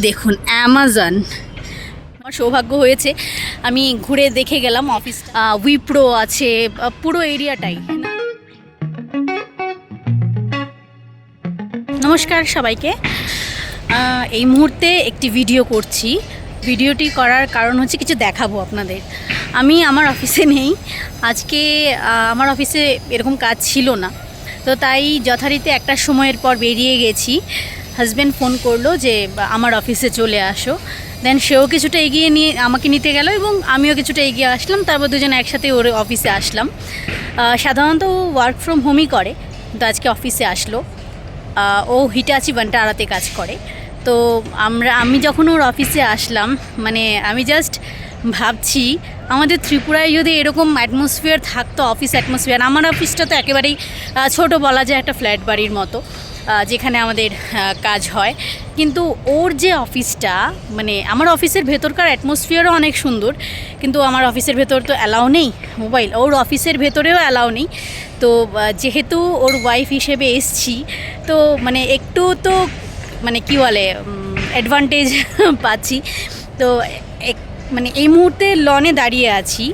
দেখুন অ্যামাজন, আমার সৌভাগ্য হয়েছে, আমি ঘুরে দেখে গেলাম অফিস। উইপ্রো আছে পুরো এরিয়াটাই। নমস্কার সবাইকে। এই মুহূর্তে একটি ভিডিও করছি। ভিডিওটি করার কারণ হচ্ছে কিছু দেখাবো আপনাদের। আমি আমার অফিসে নেই আজকে, আমার অফিসে এরকম কাজ ছিল না, তো তাই যথারীতি একটা সময়ের পর বেরিয়ে গেছি। হাজব্যান্ড ফোন করলো যে আমার অফিসে চলে আসো, দেন সেও কিছুটা এগিয়ে নিয়ে আমাকে নিতে গেল এবং আমিও কিছুটা এগিয়ে আসলাম, তারপর দুজন একসাথে ওর অফিসে আসলাম। সাধারণত ও ওয়ার্ক ফ্রম হোমই করে, কিন্তু আজকে অফিসে আসলো। ও হিটাচি ভান্টারাতে কাজ করে। তো আমি যখন ওর অফিসে আসলাম, মানে আমি জাস্ট ভাবছি আমাদের ত্রিপুরায় যদি এরকম অ্যাটমসফিয়ার থাকতো, অফিস অ্যাটমসফিয়ার। আমার অফিসটা তো একেবারেই ছোট, বলা যায় একটা ফ্ল্যাট বাড়ির মতো, যেখানে আমাদের কাজ হয়। কিন্তু ওর যে অফিসটা, মানে আমার অফিসের ভেতরকার অ্যাটমসফিয়ারও অনেক সুন্দর, কিন্তু আমার অফিসের ভেতর তো অ্যালাউ নেই মোবাইল, ওর অফিসের ভেতরেও অ্যালাউ নেই। তো যেহেতু ওর ওয়াইফ হিসেবে এসছি, তো মানে একটু তো মানে কী বলে অ্যাডভান্টেজ পাচ্ছি। তো মানে এই মুহূর্তে লনে দাঁড়িয়ে আছি,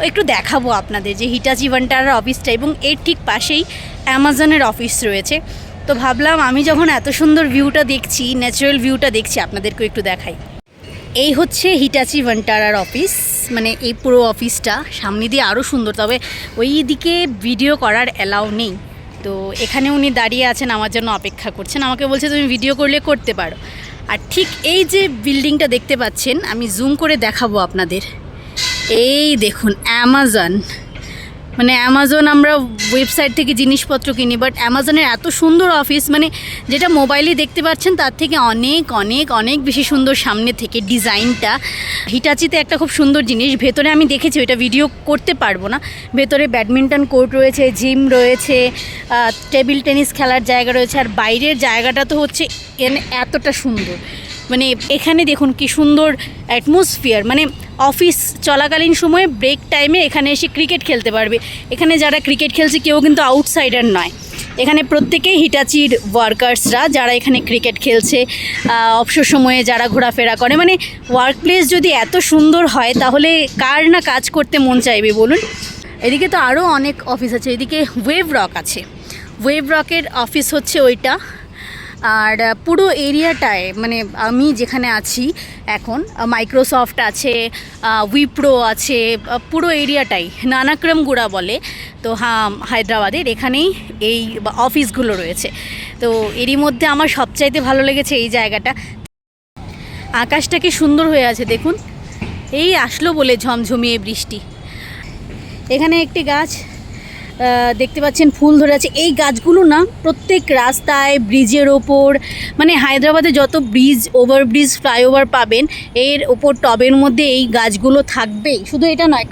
একটু দেখাবো আপনাদের যে হিটাচি ভান্টারার অফিসটা, এবং এর ঠিক পাশেই অ্যামাজনের অফিস রয়েছে। তো ভাবলাম আমি যখন এত সুন্দর ভিউটা দেখছি, ন্যাচারাল ভিউটা দেখছি, আপনাদেরকেও একটু দেখাই। এই হচ্ছে হিটাচি ভান্টারার অফিস, মানে এই পুরো অফিসটা। সামনে দিয়ে আরও সুন্দর, তবে ওই দিকে ভিডিও করার অ্যালাউ নেই। তো এখানে উনি দাঁড়িয়ে আছেন, আমার জন্য অপেক্ষা করছেন, আমাকে বলছে তুমি ভিডিও করলে করতে পারো। আর ঠিক এই যে বিল্ডিংটা দেখতে পাচ্ছেন, আমি জুম করে দেখাবো আপনাদের। এই দেখুন অ্যামাজন, মানে অ্যামাজন আমরা ওয়েবসাইট থেকে জিনিসপত্র কিনি, বাট অ্যামাজনের এত সুন্দর অফিস, মানে যেটা মোবাইলে দেখতে পাচ্ছেন তার থেকে অনেক অনেক অনেক বেশি সুন্দর সামনে থেকে ডিজাইনটা। হিটাচিতে একটা খুব সুন্দর জিনিস, ভেতরে আমি দেখেছি, ওইটা ভিডিও করতে পারবো না। ভেতরে ব্যাডমিন্টন কোর্ট রয়েছে, জিম রয়েছে, টেবিল টেনিস খেলার জায়গা রয়েছে, আর বাইরের জায়গাটা তো হচ্ছে এতটা সুন্দর। মানে এখানে দেখুন কি সুন্দর অ্যাটমসফিয়ার, মানে অফিস চলাকালীন সময়ে ব্রেক টাইমে এখানে এসে ক্রিকেট খেলতে পারবে। এখানে যারা ক্রিকেট খেলছে কেউ কিন্তু আউটসাইডার নয়, এখানে প্রত্যেকেই হিটাচির ওয়ার্কার্সরা, যারা এখানে ক্রিকেট খেলছে, অবসর সময়ে যারা ঘোরাফেরা করে। মানে ওয়ার্ক প্লেস যদি এত সুন্দর হয়, তাহলে কার না কাজ করতে মন চাইবে বলুন। এদিকে তো আরও অনেক অফিস আছে, এদিকে ওয়েভ রক আছে, ওয়েভ রকের অফিস হচ্ছে ওইটা। আর পুরো এরিয়াটায়, মানে আমি যেখানে আছি এখন, মাইক্রোসফট আছে, উইপ্রো আছে, পুরো এরিয়াটাই নানাক্রমগুড়া বলে। তো হ্যাঁ, হায়দ্রাবাদের এখানেই এই অফিসগুলো রয়েছে। তো এরই মধ্যে আমার সবচাইতে ভালো লেগেছে এই জায়গাটা। আকাশটা কি সুন্দর হয়ে আছে দেখুন, এই আসলো বলে ঝমঝমিয়ে বৃষ্টি। এখানে একটি গাছ দেখতে পাচ্ছেন ফুল ধরে আছে। এই গাছগুলো না প্রত্যেক রাস্তায়, ব্রিজের ওপর, মানে হায়দ্রাবাদে যত ব্রিজ, ওভারব্রিজ, ফ্লাইওভার পাবেন, এর ওপর টবের মধ্যে এই গাছগুলো থাকবেই। শুধু এটা নয়,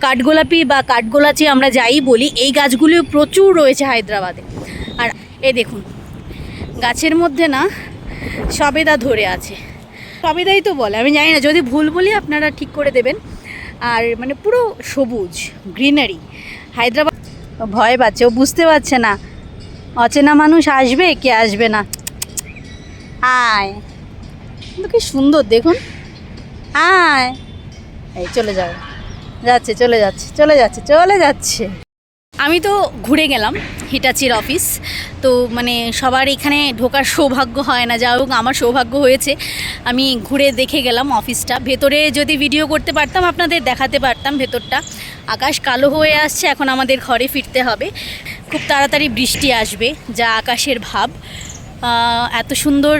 কাঠগোলাপি বা কাঠগোলাচি আমরা যাই বলি, এই গাছগুলিও প্রচুর রয়েছে হায়দ্রাবাদে। আর এই দেখুন গাছের মধ্যে না সবেদা ধরে আছে, সবেদাই তো বলে, আমি জানি না, যদি ভুল বলি আপনারা ঠিক করে দেবেন। আর মানে পুরো সবুজ গ্রিনারি। হায়দ্রাবাদ ভয় পাচ্ছে, ও বুঝতে পারছে না অচেনা মানুষ আসবে কি আসবে না। আয়, কিন্তু কি সুন্দর দেখুন, আয়, এই চলে যাবে, যাচ্ছে, চলে যাচ্ছে, চলে যাচ্ছে, চলে যাচ্ছে। আমি তো ঘুরে গেলাম হিটাচির অফিস। তো মানে সবার এখানে ঢোকার সৌভাগ্য হয় না, যা হোক আমার সৌভাগ্য হয়েছে, আমি ঘুরে দেখে গেলাম অফিসটা। ভেতরে যদি ভিডিও করতে পারতাম আপনাদের দেখাতে পারতাম ভেতরটা। আকাশ কালো হয়ে আসছে, এখন আমাদের ঘরে ফিরতে হবে, খুব তাড়াতাড়ি বৃষ্টি আসবে যা আকাশের ভাব। এত সুন্দর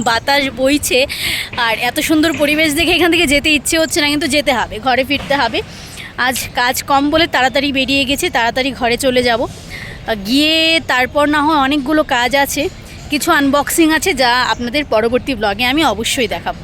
বাতাস বইছে, আর এত সুন্দর পরিবেশ দেখে এখান থেকে যেতে ইচ্ছে হচ্ছে না, কিন্তু যেতে হবে, ঘরে ফিরতে হবে। আজ কাজ কম বলে তাড়াতাড়ি বেরিয়ে গেছে, তাড়াতাড়ি ঘরে চলে যাব। গিয়ে তারপর না হয় অনেকগুলো কাজ আছে, কিছু আনবক্সিং আছে, যা আপনাদের পরবর্তী ব্লগে আমি অবশ্যই দেখাবো।